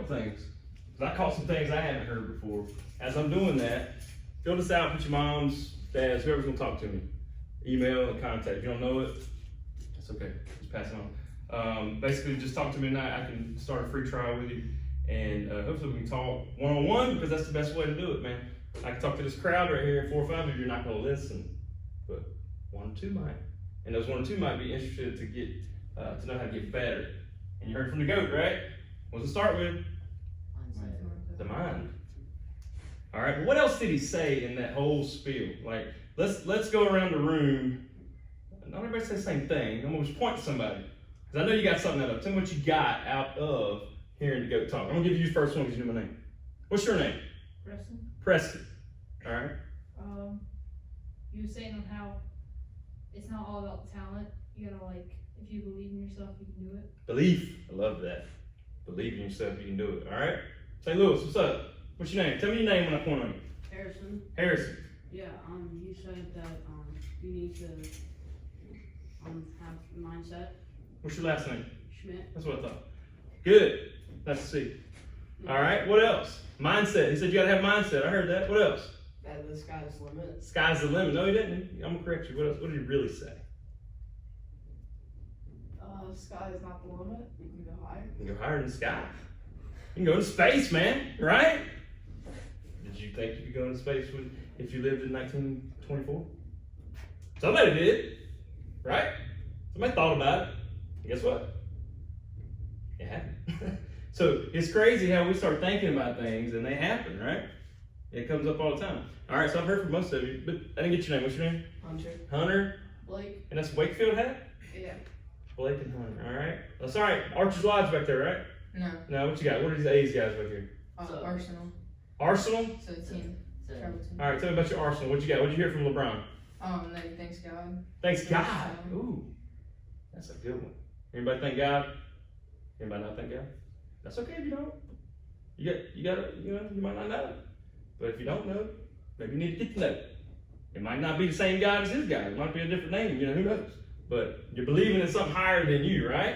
couple things. Because I caught some things I haven't heard before. As I'm doing that, fill this out, put your mom's, dad's, whoever's gonna talk to me. Email and contact. If you don't know it, that's okay. Just pass it on. Basically, just talk to me tonight. I can start a free trial with you. And hopefully we can talk one-on-one, because that's the best way to do it, man. I can talk to this crowd right here, 4 or 5 of you are not gonna listen, but 1 or 2 might. And those 1 or 2 might be interested to get, to know how to get better. And you heard from the GOAT, right? What's it start with? The mind. All right, but what else did he say in that whole spiel? Like, let's go around the room. Not everybody say the same thing. I'm gonna just point to somebody. Because I know you got something out of it. Tell me what you got out of hearing the GOAT talk. I'm gonna give you the first one because you know my name. What's your name? Preston. Preston. All right. You were saying on how it's not all about talent. You gotta, like, if you believe in yourself, you can do it. Belief. I love that. Believe in yourself, you can do it. All right. St. Louis, what's up? What's your name? Tell me your name when I point on you. Harrison. Harrison. Yeah, you said that you need to have a mindset. What's your last name? Schmidt. That's what I thought. Good. Nice to see you. All right. What else? Mindset. He said you gotta have mindset. I heard that. What else? That the sky's the limit. Sky's the limit. No, he didn't. I'm gonna correct you. What else? What did he really say? Sky is not the limit. You can go higher. You can go higher than the sky. You can go into space, man. Right? Did you think you could go into space if you lived in 1924? Somebody did. Right? Somebody thought about it. And guess what? It happened. So it's crazy how we start thinking about things and they happen, right? It comes up all the time. All right, so I've heard from most of you, but I didn't get your name. What's your name? Hunter. Hunter. Blake. And that's Wakefield hat? Yeah. Blake and Hunter. All right. That's all right. Archer's Lodge back there, right? No. No, what you got? What are these A's guys back here? Arsenal. Arsenal? So team. Travel team. All right, tell me about your Arsenal. What you got? What did you hear from LeBron? No, thanks God. Thanks God. Ooh, that's a good one. Anybody thank God? Anybody not thank God? That's okay if you don't. You might not know. But if you don't know, maybe you need to get to know. It might not be the same God as his God. It might be a different name, who knows? But you're believing in something higher than you, right?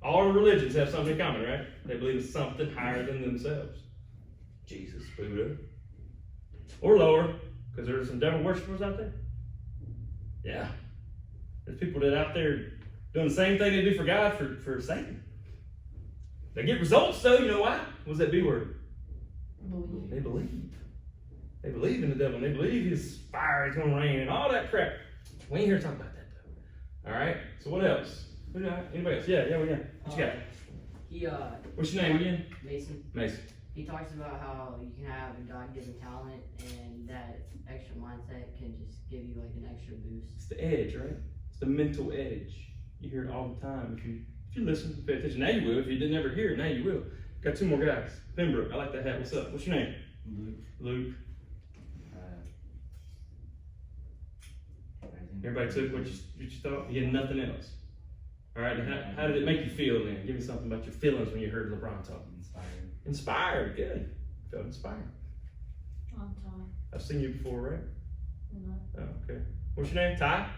All religions have something in common, right? They believe in something higher than themselves. Jesus, Buddha. Or lower, because there's some devil worshippers out there. Yeah. There's people that are out there doing the same thing they do for God for Satan. They get results though, you know why? What's that B word? Believe. They believe. They believe in the devil, and they believe his fire is going to rain and all that crap. We ain't here to talk about that though. All right, so what else? Anybody else? Yeah. What you got? What's your name again? Mason. Mason. He talks about how you can have a God-given talent and that extra mindset can just give you like an extra boost. It's the edge, right? It's the mental edge. You hear it all the time. If you listen, pay attention. Now you will. If you didn't ever hear it, now you will. Got 2 more guys. Pembroke, I like that hat. What's up? What's your name? Luke. Everybody took what you thought? You had nothing else. All right, how did it make you feel then? Give me something about your feelings when you heard LeBron talk. Inspired, good. Felt inspired. On time. I've seen you before, right? No. Oh, okay. What's your name? Ty?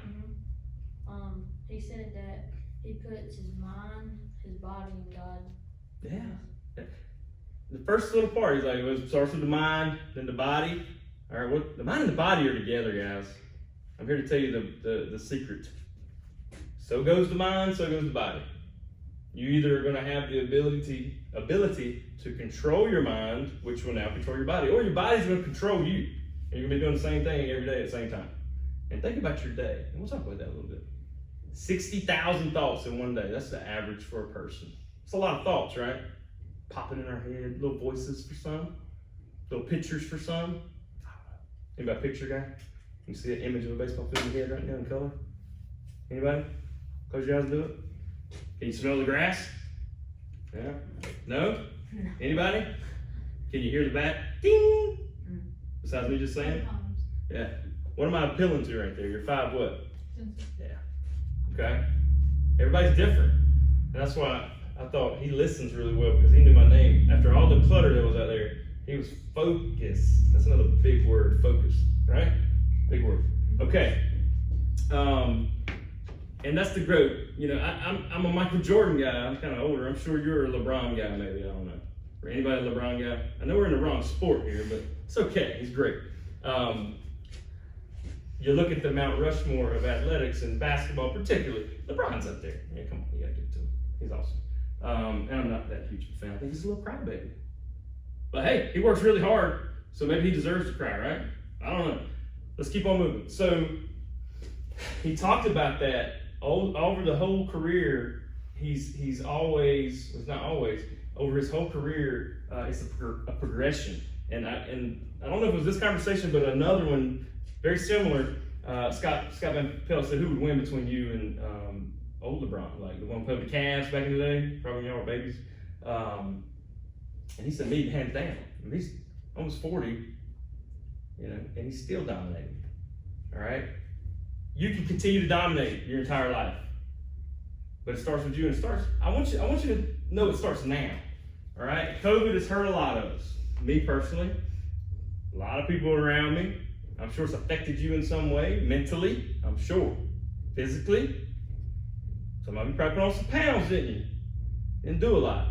He said that he puts his mind, his body in God. Yeah. The first little part, he's like, it starts with the mind, then the body. All right, the mind and the body are together, guys. I'm here to tell you the secret. So goes the mind, so goes the body. You either are going to have the ability to control your mind, which will now control your body, or your body's going to control you. And you're going to be doing the same thing every day at the same time. And think about your day. And we'll talk about that a little bit. 60,000 thoughts in one day. That's the average for a person. It's a lot of thoughts, right? Popping in our head, little voices for some, little pictures for some. Anybody a picture guy? You see an image of a baseball field in your head right now in color? Anybody? Close your eyes and do it. Can you smell the grass? Yeah. No? Anybody? Can you hear the bat? Ding! Besides me just saying? Yeah. What am I appealing to right there? You're 5 what? Yeah. Okay. Everybody's different. And that's why I thought he listens really well because he knew my name. After all the clutter that was out there, he was focused. That's another big word, focus, right? Big word. Okay. And that's the GOAT. I'm a Michael Jordan guy. I'm kind of older. I'm sure you're a LeBron guy, maybe. I don't know. For anybody a LeBron guy, I know we're in the wrong sport here, but it's okay. He's great. You look at the Mount Rushmore of athletics and basketball, particularly. LeBron's up there. Yeah, come on, you gotta give it to him. He's awesome. And I'm not that huge of a fan. I think he's a little crybaby. But hey, he works really hard, so maybe he deserves to cry, right? I don't know. Let's keep on moving. So he talked about that over the whole career. He's always, well, not always, over his whole career, it's a progression. And I don't know if it was this conversation, but another one very similar. Scott Van Pelt said, who would win between you and old LeBron, like the one who played with the Cavs back in the day, probably when y'all were babies. And he said, me, hands down. I mean, he's almost 40, you know, and he's still dominating. All right, you can continue to dominate your entire life, but it starts with you, and it starts. I want you to know it starts now. All right, COVID has hurt a lot of us. Me personally, a lot of people around me. I'm sure it's affected you in some way, mentally. I'm sure, physically. Some of you probably put on some pounds, didn't you? Didn't do a lot.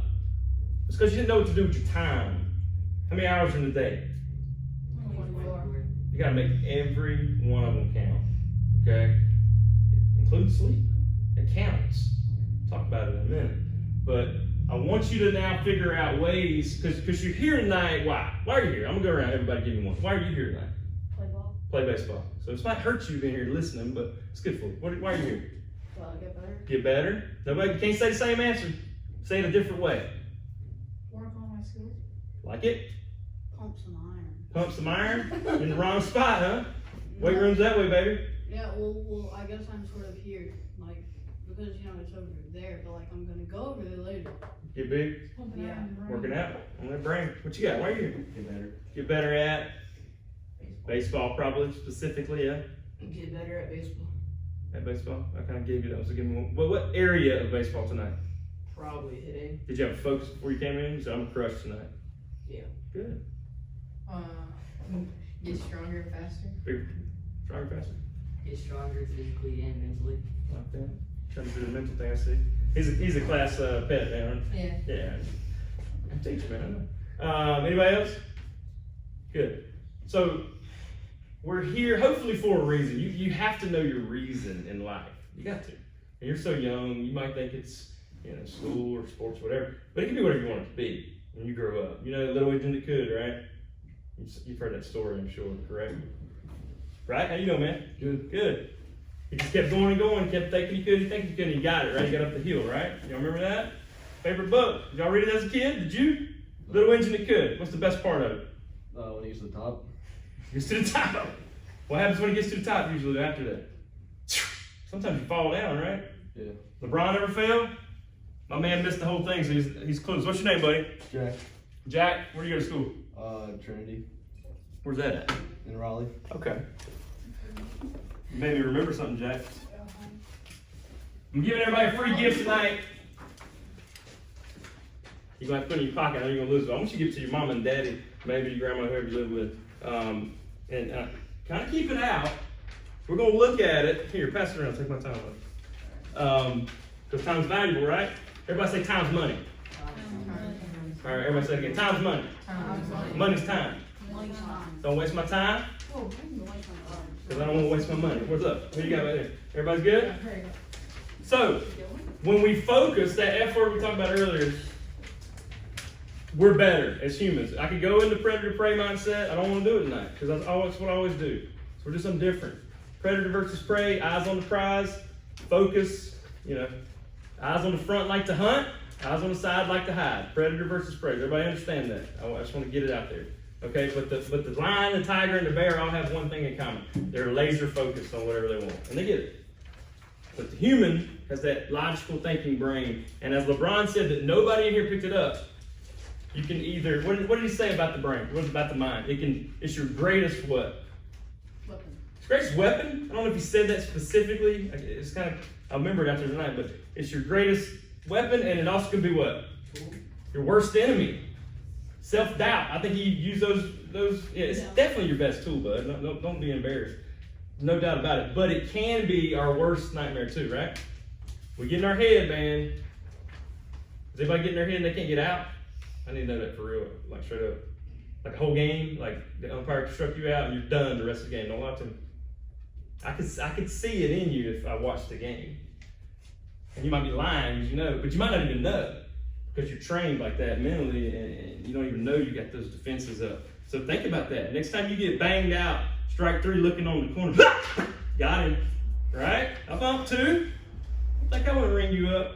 It's because you didn't know what to do with your time. How many hours in a day? 24. You gotta make every one of them count, okay? Include sleep. It counts. Talk about it in a minute. But I want you to now figure out ways, because you're here tonight. Why? Why are you here? I'm gonna go around, everybody give me one. Why are you here tonight? Play ball. Play baseball. So it's might hurt you being here listening, but it's good for you. Why are you here? So I'll get better. Get better? Nobody, you can't say the same answer. Say it a different way. Work on my skills. Like it? Pump some iron. Pump some iron? In the wrong spot, huh? Weight room's that way, baby. Yeah, well, I guess I'm sort of here, like, because, you know, it's over there, but, like, I'm gonna go over there later. Get big? Pumping Yeah. iron in the brain. Working out on that brain. What you got? Why are you here? Get better. Get better at? Baseball, probably, specifically, yeah? Get better at baseball. At baseball? I kind of gave you that. Was a good one. But what area of baseball tonight? Probably hitting. Did you have a focus before you came in? So I'm crushed tonight. Yeah. Good. Get stronger and faster. Bigger, stronger, faster. Get stronger physically and mentally. Like that. Trying to do the mental thing, I see. He's a class pet, man. Yeah. Yeah. I'm a teacher, man. I know. Anybody else? Good. So we're here hopefully for a reason. You have to know your reason in life. You got to. And you're so young, you might think it's, you know, school or sports, whatever. But it can be whatever you want it to be when you grow up. You know, Little Agent that could, right? You've heard that story, I'm sure, correct? Right? How you doing, man? Good. Good. He just kept going and going, kept thinking he could, and he got it, right? He got up the hill, right? Y'all remember that? Favorite book? Did y'all read it as a kid? Did you? Little Engine That Could. What's the best part of it? When he gets to the top. Gets to the top. What happens when he gets to the top usually after that? Sometimes you fall down, right? Yeah. LeBron ever fail? My man missed the whole thing, so he's close. What's your name, buddy? Jack. Jack, where do you go to school? Trinity Where's that at? in Raleigh. Okay. You made me remember something, Jack. I'm giving everybody a free gift tonight. You're going to have to put it in your pocket. I know you're going to lose it. I want you to give it to your mom and daddy, maybe your grandma, whoever you live with. And kind of keep it out. We're going to look at it. Here, pass it around. Take my time on it. Because time's valuable, right? Everybody say time's money. All right, everybody say it again. Time's money. Money's time. Don't waste my time, because I don't want to waste my money. What's up? What you got right there? Everybody's good? So, when we focus, that F word we talked about earlier, we're better as humans. I could go into predator-prey mindset. I don't want to do it tonight, because that's what I always do. So we're doing something different. Predator versus prey, eyes on the prize, focus, you know, eyes on the front like to hunt, eyes on the side like to hide. Predator versus prey. Does everybody understand that? I just want to get it out there. Okay, but the lion, the tiger, and the bear all have one thing in common. They're laser focused on whatever they want, and they get it. But the human has that logical thinking brain, and as LeBron said that nobody in here picked it up, you can either, what did he say about the brain? What about the mind? It's your greatest what? Weapon. It's greatest weapon. I don't know if he said that specifically. It's kind of, I remember it after tonight, but it's your greatest weapon, and it also can be what? Your worst enemy. Self-doubt. I think he used those. Yeah, it's definitely your best tool, bud. Don't be embarrassed. No doubt about it. But it can be our worst nightmare too, right? We get in our head, man. Does anybody get in their head and they can't get out? I need to know that for real, like straight up. Like a whole game, like the umpire struck you out and you're done the rest of the game. Don't lie to me. I could see it in you if I watched the game. And you might be lying, as you know, but you might not even know because you're trained like that mentally and you don't even know you got those defenses up. So think about that. Next time you get banged out, strike 3 looking on the corner, got him, right? I bumped 2. I think I wouldn't ring you up.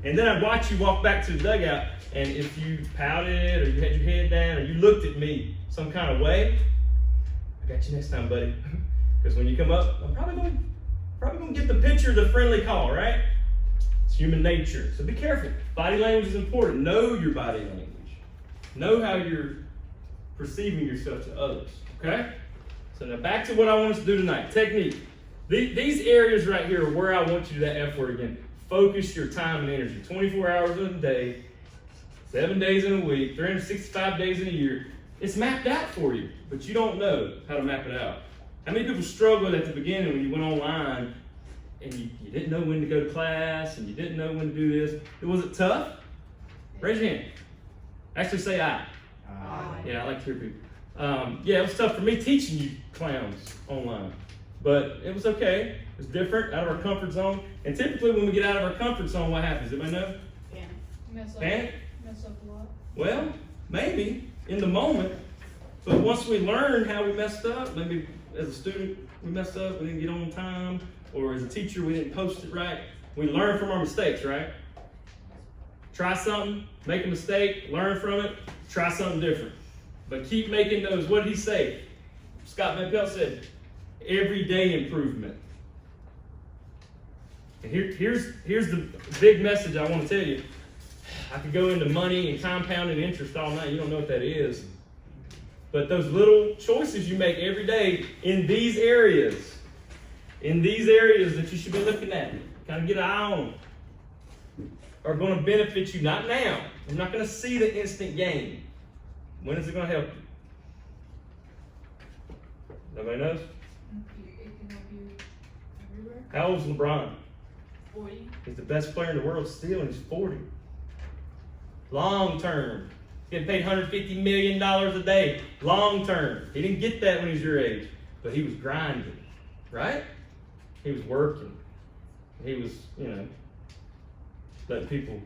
And then I'd watch you walk back to the dugout, and if you pouted or you had your head down or you looked at me some kind of way, I got you next time, buddy. Because when you come up, I'm probably gonna get the picture, the friendly call, right? It's human nature. So be careful. Body language is important. Know your body language. Know how you're perceiving yourself to others. Okay? So now back to what I want us to do tonight. Technique. These areas right here are where I want you to, that F word again. Focus your time and energy. 24 hours in a day, 7 days in a week, 365 days in a year. It's mapped out for you, but you don't know how to map it out. How many people struggled at the beginning when you went online and you didn't know when to go to class and you didn't know when to do this? Was it tough? Raise your hand. Actually say aye. Yeah, I like to hear people. Yeah, it was tough for me teaching you clowns online, but it was okay. It was different, out of our comfort zone. And typically when we get out of our comfort zone, what happens? Anybody know? Mess up. Panic? Mess up a lot. Well, maybe in the moment, but once we learn how we messed up, maybe as a student we messed up, we didn't get on time, or as a teacher we didn't post it right, we learn from our mistakes, right? Try something, make a mistake, learn from it, try something different. But keep making those, what did he say? Scott Van Pelt said, everyday improvement. And here's the big message I want to tell you. I could go into money and compounding interest all night. You don't know what that is. But those little choices you make every day in these areas that you should be looking at, kind of get an eye on, are going to benefit you, not now. You're not going to see the instant gain. When is it going to help you? Nobody knows? It can help you everywhere. How old is LeBron? 40. He's the best player in the world still, and he's 40. Long term. Getting paid $150 million a day. Long term. He didn't get that when he was your age, but he was grinding, right? He was working. He was, letting people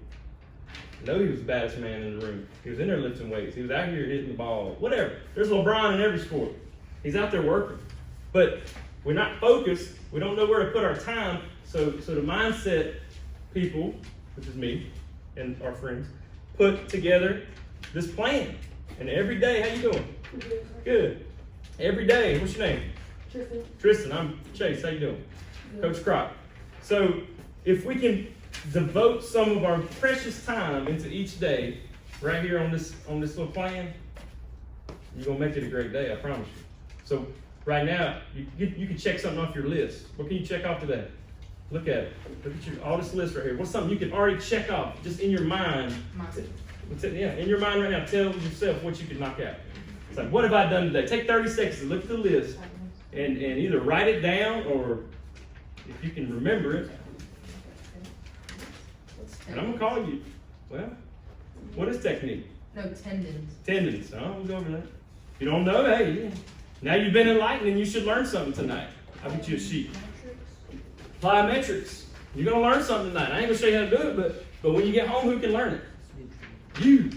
know he was the baddest man in the room. He was in there lifting weights. He was out here hitting the ball. Whatever. There's LeBron in every sport. He's out there working. But we're not focused. We don't know where to put our time. So the mindset people, which is me and our friends, put together this plan. And every day, how you doing? Good. Every day, what's your name? Tristan. I'm Chase. How you doing? Coach Croc. So if we can devote some of our precious time into each day, right here on this little plan, you're gonna make it a great day. I promise you. So right now, you can check something off your list. What can you check off today? Look at it. Look at all this list right here. What's something you can already check off just in your mind? Yeah, in your mind right now, tell yourself what you can knock out. It's like, what have I done today? Take 30 seconds to look at the list and either write it down or if you can remember it. And I'm gonna call you. Well, what is technique? No, tendons. Tendons. Oh, we'll go over that. If you don't know, hey, yeah. Now you've been enlightened and you should learn something tonight. I'll get you a sheet. Plyometrics. You're gonna learn something tonight. I ain't gonna show you how to do it, but when you get home, who can learn it? You.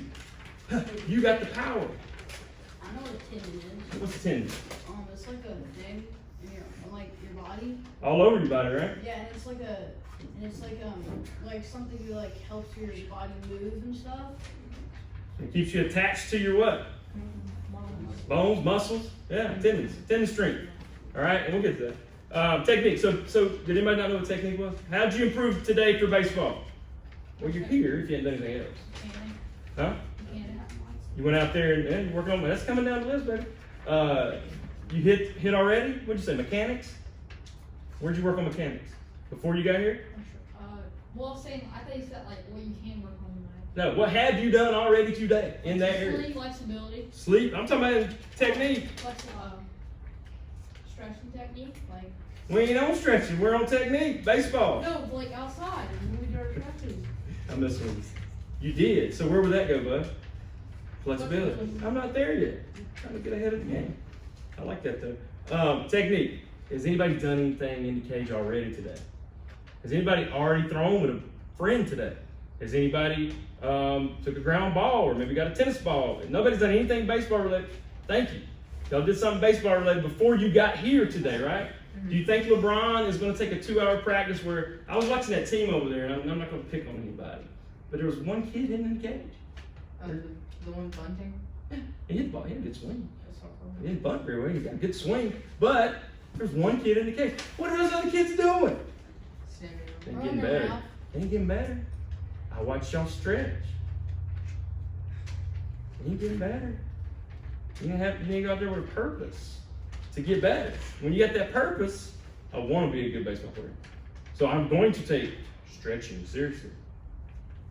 You got the power. I know what a tendon is. What's a tendon? It's like a thing in your body. All over your body, right? Yeah, and it's like something that like helps your body move and stuff. It keeps you attached to your what? Bones, muscles. Yeah, tendons. Tendon strength. All right, and we'll get to that. Technique. So did anybody not know what technique was? How did you improve today for baseball? Well, you're here if you hadn't done anything else. Huh? You went out there and you're working on that's coming down the list, baby. You hit already? What'd you say? Mechanics? Where'd you work on mechanics? Before you got here? Well, saying I thought you said like what you can work on tonight. No. What have you done already today in that area? Sleep, flexibility, Sleep. I'm talking about technique. stretching technique, like. We ain't on stretching. We're on technique. Baseball. No, like outside when we do our stretches. I'm messing with you. You did. So where would that go, bud? Flexibility. I'm not there yet. I'm trying to get ahead of the game. I like that though. Technique. Has anybody done anything in the cage already today? Has anybody already thrown with a friend today? Has anybody took a ground ball or maybe got a tennis ball? If nobody's done anything baseball related, thank you. Y'all did something baseball related before you got here today, right? Do you think LeBron is going to take a 2-hour practice where I was watching that team over there, and I'm not going to pick on anybody, but there was one kid in the cage. The one bunting? He hit the ball. He had a good swing. That's not cool. He didn't bunt very well. He got a good swing, but there's one kid in the cage. What are those other kids doing? Standing They on. ain't getting better. They ain't getting better. I watched y'all stretch. They ain't getting better. You ain't go out there with a purpose to get better. When you got that purpose, I want to be a good baseball player. So I'm going to take stretching seriously.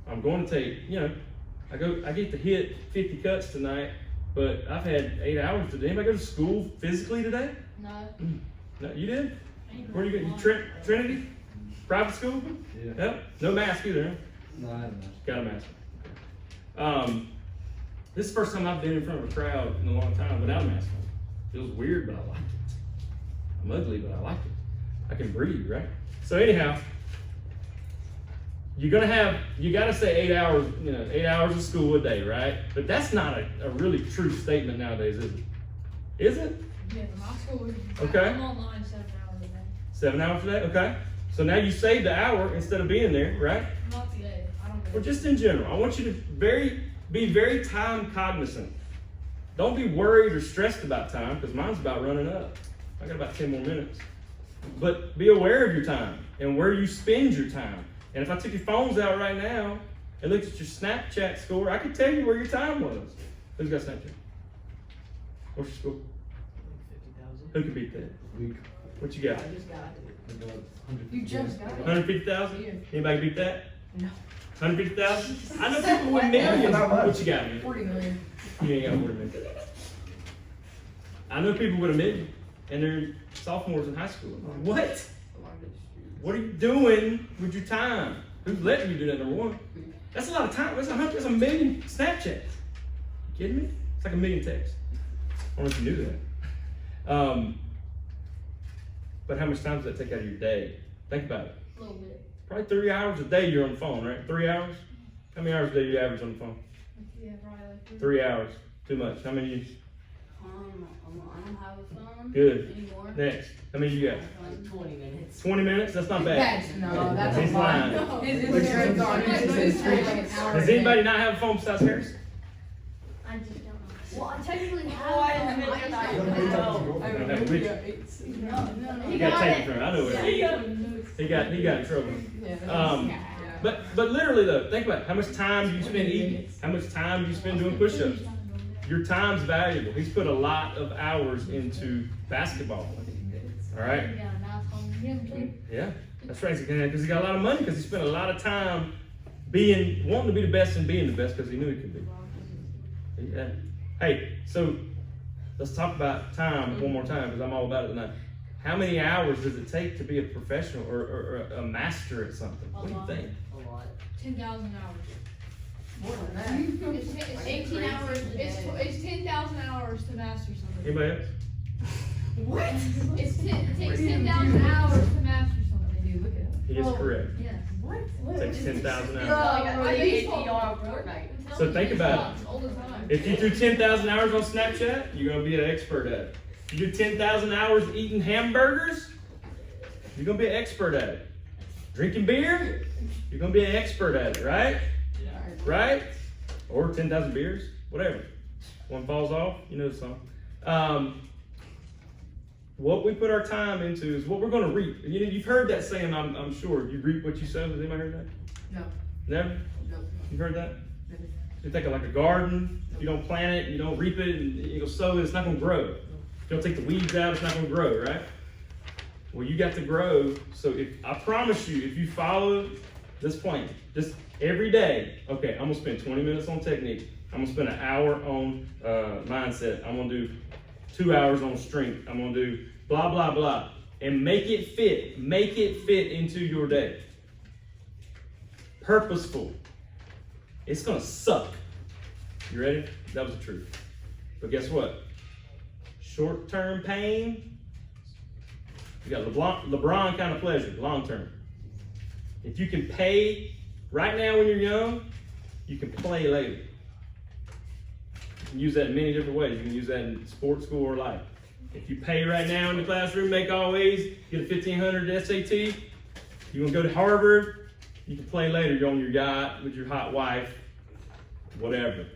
I'm going to take, I get to hit 50 cuts tonight, but I've had 8 hours today. Anybody go to school physically today? No. No, you did? Where you go? Trinity? Private school? Yeah. Yep. No mask either, huh? No, I don't know. Got a mask. This is the first time I've been in front of a crowd in a long time without a mask on. Feels weird, but I like it. I'm ugly, but I like it. I can breathe, right? So anyhow, you gotta say 8 hours, 8 hours of school a day, right? But that's not a really true statement nowadays, is it? Is it? Yeah, my school. Okay. I'm online 7 hours a day. 7 hours a day? Okay. So now you saved the hour instead of being there, right? Not today. I don't know. Or just in general. I want you to be very time cognizant. Don't be worried or stressed about time, because mine's about running up. I got about 10 more minutes. But be aware of your time and where you spend your time. And if I took your phones out right now and looked at your Snapchat score, I could tell you where your time was. Who's got Snapchat? What's your score? 50,000. Who could beat that? Week. What you got? I just got it. I got 150. You just got it. 150,000? Yeah. Anybody beat that? No. 150,000? I know people with millions. Not much. What you got, man? 40 million. You ain't got more than me. I know people with $1 million, and they're sophomores in high school. I'm like, what? What are you doing with your time? Who's letting you do that, number one? That's a lot of time. That's a million Snapchats. You kidding me? It's like a million texts. I don't know if you knew that. But how much time does that take out of your day? Think about it. A little bit. Probably 3 hours a day you're on the phone, right? 3 hours? How many hours a day do you average on the phone? Yeah, probably like 3 hours. Too much. How many? I don't have a phone Good. anymore. Next. How many you got? Like 20 minutes. 20 minutes? That's not bad. That's a He's lot. lying. His Instagram's on. His Instagram's like an hour. Does a day. anybody not have a phone besides Harris? I just don't know. Well, I technically have Oh, I one. admit I that just I don't don't know. know. I Okay, remember which- you got 8. No. You gotta take it from him. I know it. He got in trouble. Yeah. But literally though, think about it. How much time do you spend eating? How much time do you spend doing push-ups? Your time's valuable. He's put a lot of hours into basketball. All right? You got a nice home gym too. Yeah, that's right. Because he got a lot of money because he spent a lot of time wanting to be the best and being the best because he knew he could be. Yeah. Hey, so let's talk about time one more time because I'm all about it tonight. How many hours does it take to be a professional or a master at something? What do you think? A lot. 10,000 hours. More than that. It's 18 hours. It's 10,000 hours to master something. Anybody else? What? It takes 10,000 hours to master something. Dude, look at him. He is correct. Yeah. What? It takes 10,000 hours. I used to on Fortnite. So think about it. All the time. If you do 10,000 hours on Snapchat, you're gonna be an expert at it. If you do 10,000 hours eating hamburgers, you're gonna be an expert at it. Drinking beer, you're gonna be an expert at it, right? Right? Or 10,000 beers, whatever. One falls off, you know the song. What we put our time into is what we're gonna reap. You've heard that saying, I'm sure. You reap what you sow. Has anybody heard that? No. Never? Nope. You've heard that? Never. You think of like a garden. If you don't plant it, you don't reap it, and you don't sow it, it's not gonna grow. If you don't take the weeds out, it's not gonna grow, right? Well, you got to grow. So I promise you, if you follow this plan, just every day, okay, I'm gonna spend 20 minutes on technique. I'm gonna spend an hour on mindset. I'm gonna do 2 hours on strength. I'm gonna do blah, blah, blah. And make it fit into your day. Purposeful. It's gonna suck. You ready? That was the truth. But guess what? Short-term pain, you got LeBron kind of pleasure, long-term. If you can pay right now when you're young, you can play later. You can use that in many different ways. You can use that in sports, school, or life. If you pay right now in the classroom, make all A's, get a 1500 SAT, you want to go to Harvard, you can play later. You're on your yacht with your hot wife, whatever.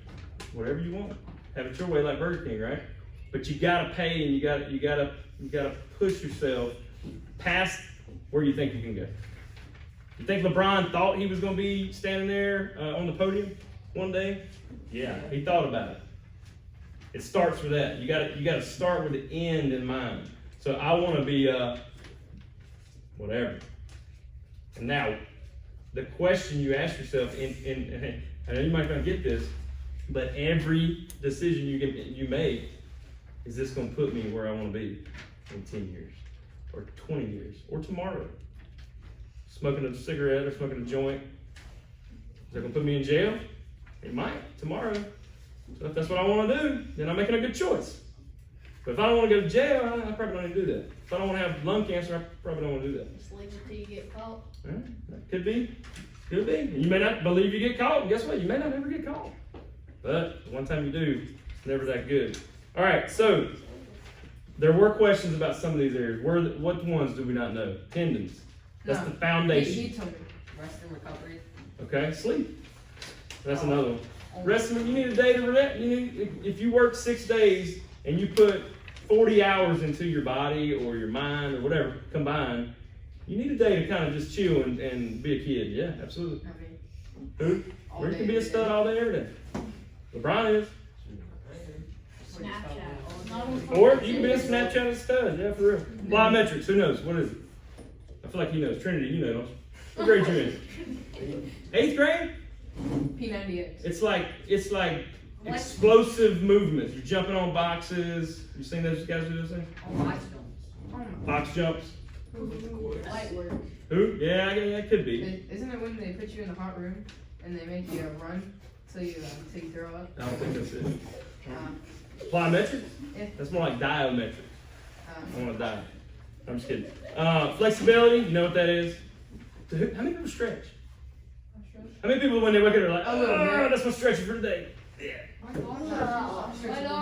Whatever you want. Have it your way like Burger King, right? But you gotta pay, and you gotta push yourself past where you think you can go. You think LeBron thought he was gonna be standing there on the podium one day? Yeah, he thought about it. It starts with that. You gotta start with the end in mind. So I want to be whatever. And now, the question you ask yourself, and I know you might not get this, but every decision you make, is this going to put me where I want to be in 10 years, or 20 years, or tomorrow? Smoking a cigarette or smoking a joint, is that going to put me in jail? It might, tomorrow. So if that's what I want to do, then I'm making a good choice. But if I don't want to go to jail, I probably don't need to do that. If I don't want to have lung cancer, I probably don't want to do that. Sleep until you get caught. That could be. Could be. You may not believe you get caught, and guess what? You may not ever get caught. But one time you do, it's never that good. All right, so there were questions about some of these areas. What ones do we not know? Tendons. That's No. the foundation. He told me. Rest and recovery. Okay, sleep. That's another one. Rest, you need a day to rest. If you work 6 days and you put 40 hours into your body or your mind or whatever combined, you need a day to kind of just chill and be a kid. Yeah, absolutely. I mean, Who? all Where you day, can be a every stud day. all day, every day. LeBron is. Snapchat. Or you can be a Snapchat stud. Yeah, for real. Plyometrics, who knows? What is it? I feel like he knows. Trinity, you know. What grade you in? 8th grade? P90X. It's like explosive movements. You're jumping on boxes. You seen those guys do those things? Oh, ice films. Box jumps. Light work. Who? Yeah, it could be. Isn't it when they put you in a hot room and they make you run till you throw up? I don't think that's it. Uh, Plyometrics? Yeah. That's more like diometrics. uh, I want to die. I'm just kidding. Flexibility, you know what that is? How many people stretch? How many people, when they wake up, are like, A little oh, bit. that's my stretching for today? Yeah. My dog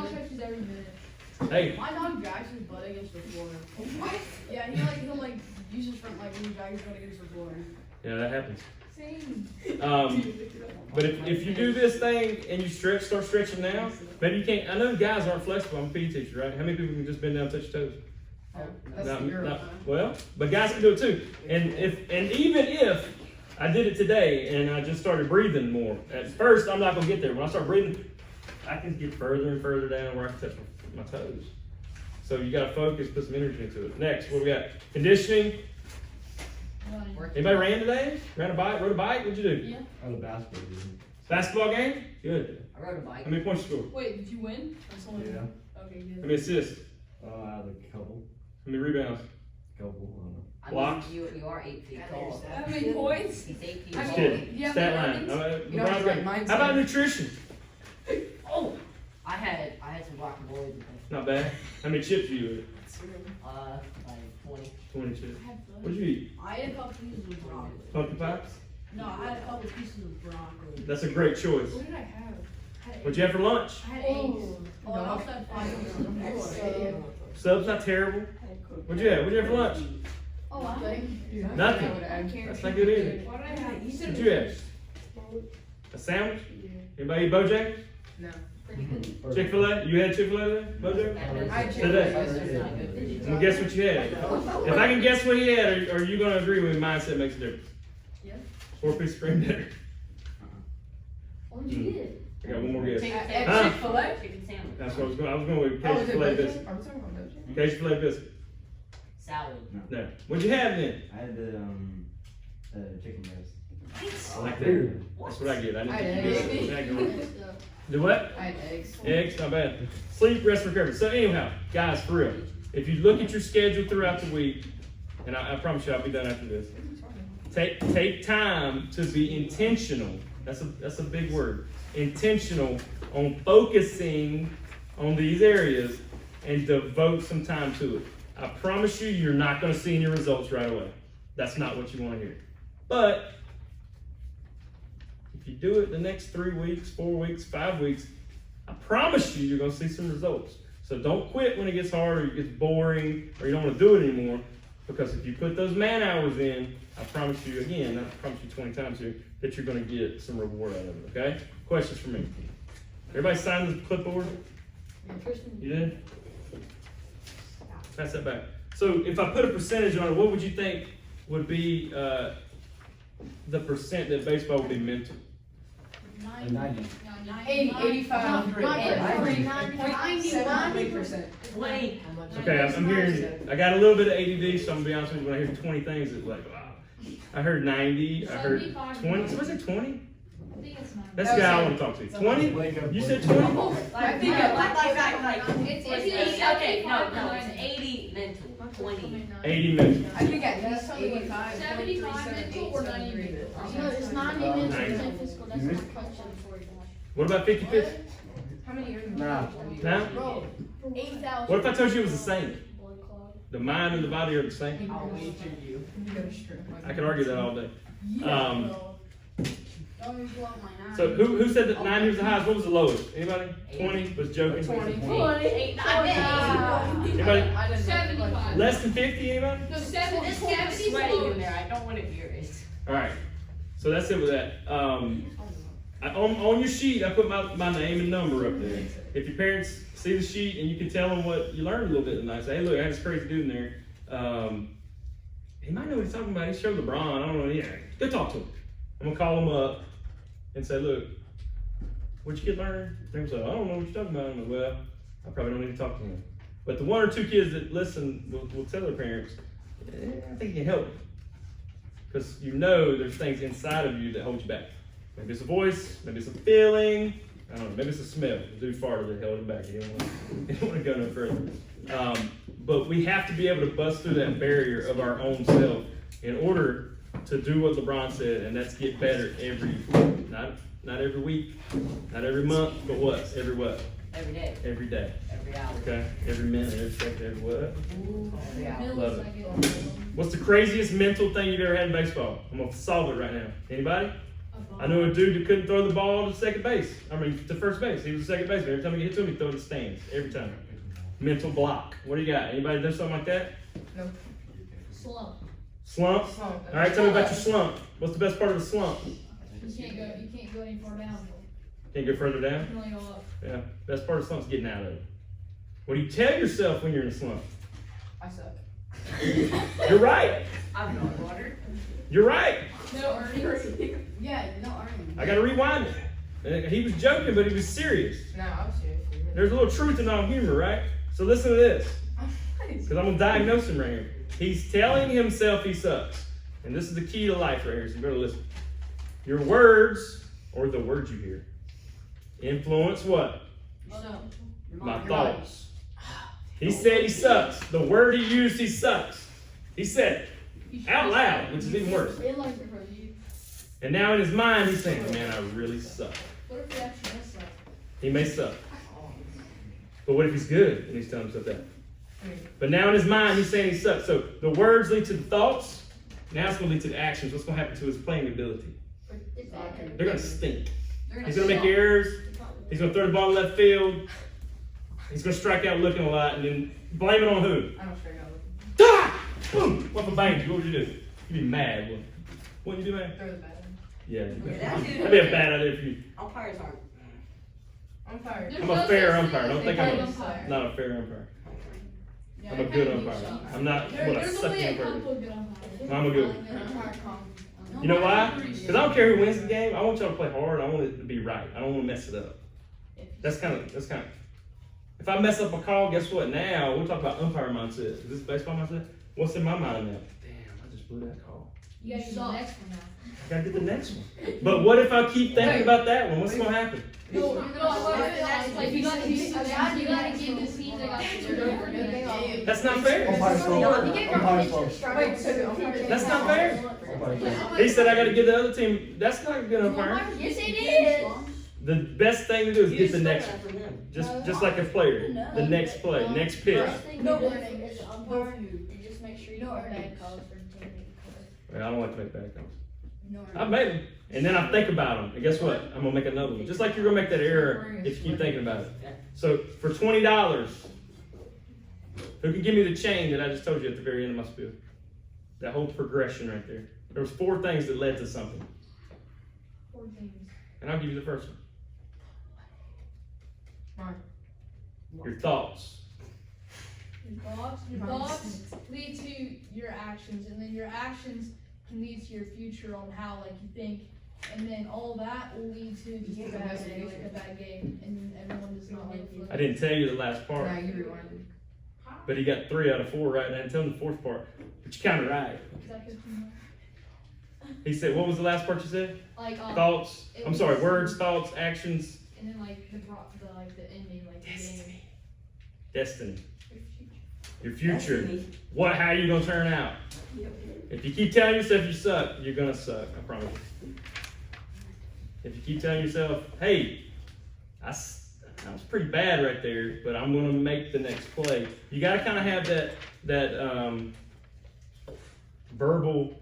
stretches every minute. Hey, My dog drags his butt against the floor. What? Yeah, he'll use his front leg when he drags his butt against the floor. yeah, that happens. Same. But if you do this thing and you start stretching now, maybe you can't. I know guys aren't flexible. I'm a PE teacher, right? How many people can just bend down and touch your toes? That's Not- the girl. not- well, but guys can do it too. And even if I did it today and I just started breathing more, at first I'm not gonna get there. When I start breathing, I can get further and further down where I can touch my toes. So you gotta focus, put some energy into it. Next, what we got? Conditioning. Work. Anybody ran today? Rode a bike? What'd you do? Yeah. I was a basketball game. Basketball game? Good. I rode a bike. How many points you scored? Wait, did you win? Or someone? Yeah. Okay, How good. many assists? I had a couple. How many rebounds? Couple, I don't know. I Blocks. mean, you are 8 feet tall. How many points? He's 8 feet I Just tall. mean, kidding. do you have Stat any line. ratings? You know, it's like mindset. How about nutrition? Oh! I had some guacamole today. Not bad. How many chips do you eat? Like 20. 20 chips. I had fun. What'd you eat? I had a couple pieces of broccoli. Pumpkin pipes? No, I had a couple pieces of broccoli. That's a great choice. What did I have? I had What'd you have for lunch? I had Oh. eggs. Oh, I also had 5 pieces of broccoli. Subs not terrible. What'd you have? What'd you have for lunch? Oh, I think. Nothing. I would add carrot. That's not good either. What did I have? You said What'd you have? A sandwich? Anybody eat Bojangles? No. Chick-fil-A? You had Chick-fil-A today? Bojangles? I had Today. yesterday. Well, guess what you had? If I can guess what he had, are you gonna agree with me? Mindset makes a difference. Yeah. 4-piece spring dinner. What did you get? I got one more guess. At Huh? Chick-fil-A? Chicken sandwich. That's what I was going with Oh, Cajun is it filet Bojangles? biscuit. Are we talking about Bojangles? Cajun filet biscuit. Salad. No. What'd you have then? I had the chicken breast. I like that. That's what I get. I need I to had get eggs. that. Do what? I had eggs. Eggs, not bad. Sleep, rest, recovery. So anyhow, guys, for real, if you look at your schedule throughout the week, and I promise you I'll be done after this, take time to be intentional. That's a big word. intentional on focusing on these areas and devote some time to it. I promise you, you're not going to see any results right away. That's not what you want to hear. But if you do it the next 3 weeks, 4 weeks, 5 weeks, I promise you, you're going to see some results. So don't quit when it gets hard or it gets boring or you don't want to do it anymore. Because if you put those man hours in, I promise you again, I promise you 20 times here, that you're going to get some reward out of it, okay? Questions for me? Everybody sign the clipboard? You did? Pass that back. So if I put a percentage on it, what would you think would be the percent that baseball would be mental? 90. 85, 90%. 20. Okay, I'm hearing, I got a little bit of ADD, so I'm going to be honest with you, when I hear 20 things, it's like, wow. I heard 90, I heard 20, was it 20? I think it's 9. That's the guy I want to talk to. 20? You said 20? I think It's Okay, no, it's 80 mental, 20. 80 mental. I think at least 85. 75 mental or 90 mental? No, it's 90 minutes, 90. 10 physical, that's not question for you. What about 50-50? How many years? Nah. Now? Bro, 8,000. What if I told you it was the same? Blood clot. The mind and the body are the same? I'll wager you. I could argue that all day. Don't even blow up my 9. So who said that 90 was the highest? What was the lowest? Anybody? 20 was joking. 20. 8, Anybody? 75. Less than 50, anybody? No, 70, It's 70 sweating in there. I don't want to hear it. All right. So that's it with that. On your sheet, I put my name and number up there. If your parents see the sheet and you can tell them what you learned a little bit tonight, say, hey, look, I had this crazy dude in there. He might know what he's talking about. He showed LeBron. I don't know. Yeah, go talk to him. I'm going to call him up and say, look, what'd your kid learn? They're going to say, I don't know what you're talking about. I'm like, well, I probably don't need to talk to him. But the 1 or 2 kids that listen will tell their parents, I think you can help. Because you know there's things inside of you that hold you back. Maybe it's a voice, maybe it's a feeling, I don't know, maybe it's a smell. The dude farted that held him back. He didn't want to go no further. But we have to be able to bust through that barrier of our own self in order to do what LeBron said, and that's get better not every week, not every month, but what? Every what? Every day, Every day. every hour, Okay? Every minute, every second, every what? every hour. Love it. What's the craziest mental thing you've ever had in baseball? I'm gonna solve it right now. Anybody? I knew a dude that couldn't throw the ball to second base. to first base. He was a second baseman. Every time he hit to him, he threw it to the stands. Every time. Mental block. What do you got? Anybody do something like that? Slump. Slump? All right, tell me about your slump. What's the best part of the slump? You can't go any far down. Can't go further You down? can only go up. Yeah. Best part of the slump is getting out of it. What do you tell yourself when you're in a slump? I suck. You're right. I'm not water. You're right. No earnings. Yeah, no argument. I gotta rewind it. He was joking, but he was serious. No, I was serious. There's a little truth in all humor, right? So listen to this. Because I'm going to diagnose him right here. He's telling himself he sucks. And this is the key to life right here, so you better listen. Your words, or the words you hear, influence what? My thoughts. He said he sucks. The word he used, he sucks. He said it out loud, which is even worse. And now in his mind, he's saying, man, I really suck. What if he actually does suck? He may suck. But what if he's good and he's telling himself that? But now in his mind, he's saying he sucks. So the words lead to the thoughts. Now it's going to lead to the actions. What's going to happen to his playing ability? They're going to stink. He's going to make errors. He's going to throw the ball in left field. He's going to strike out looking a lot. And then blame it on who? I don't straight out. Ah! Boom! What if I banged you? What would you do? You'd be mad. Wouldn't you do, man? Throw the bat. Yeah. that's it. That'd be a bad idea for you. Umpires aren't. Umpire. I'm a fair umpire. Don't think I'm umpire. not a fair umpire. Yeah, I'm a it good kinda umpire. needs I'm not There- what a there's a sucky way a umpire. couple of good umpires. I'm a good one. You know why? Because I don't care who wins the game. I want y'all to play hard. I want it to be right. I don't want to mess it up. That's kind of. If I mess up a call, guess what? Now we'll talk about umpire mindset. Is this baseball mindset? What's in my mind now? Damn, I just blew that call. You gotta do the next one now. I gotta get the next one. But what if I keep thinking about that one? What's gonna happen? No, like you gotta give this team that got screwed over again. That's not fair. Umpire's fault. Umpire's fault. Wait, so the umpire. That's not fair. Umpire's fault. He said I gotta give the other team. That's not a good umpire. Yes, it is. The best thing to do is You get the stole next, that from them. just like a player, the next play, next pitch. First thing No, you do but- as an umpire is just make sure you No, don't but- bad calls for the team that you play. Well, I don't like to make bad calls. No, I've made them, and then I think about them, and guess what? I'm gonna make another one. Just like you're gonna make that error if you keep thinking about it. So for $20, who can give me the chain that I just told you at the very end of my spiel? That whole progression right there. There was 4 things that led to something, 4 things. and I'll give you the first one. Mine. Your thoughts. Your thoughts lead to your actions, and then your actions can lead to your future on how like you think, and then all that will lead to just a bad day, like a bad game, and everyone does not like you. I didn't tell you the last part, Now you rewinded. but he got 3 out of 4 right, and I didn't tell him the 4th part. But you counted right. Is that good to know? He said, what was the last part you said? Like Thoughts. it I'm was- sorry. Words, thoughts, actions, and then like the ending, like the game. destiny. Your future. Your future. What? How you gonna turn out? If you keep telling yourself you suck, you're gonna suck. I promise. If you keep telling yourself, "Hey, I was pretty bad right there, but I'm gonna make the next play," you gotta kind of have that verbal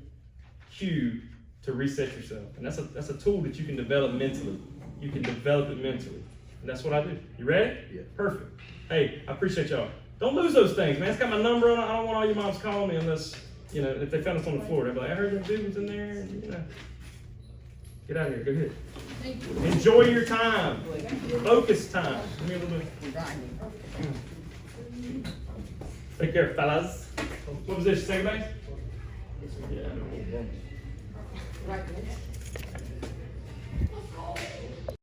cue to reset yourself, and that's a tool that you can develop mentally. You can develop it mentally, and that's what I do. You ready? Yeah. Perfect. Hey, I appreciate y'all. Don't lose those things, man. It's got my number on it. I don't want all your moms calling me unless, if they found us on the floor. They'd be like, I heard that dude was in there, and, Get out of here. Go ahead. Thank you. Enjoy your time. Focus time. Give me a little bit. Take care, fellas. What was this? Second base? Yeah. Right.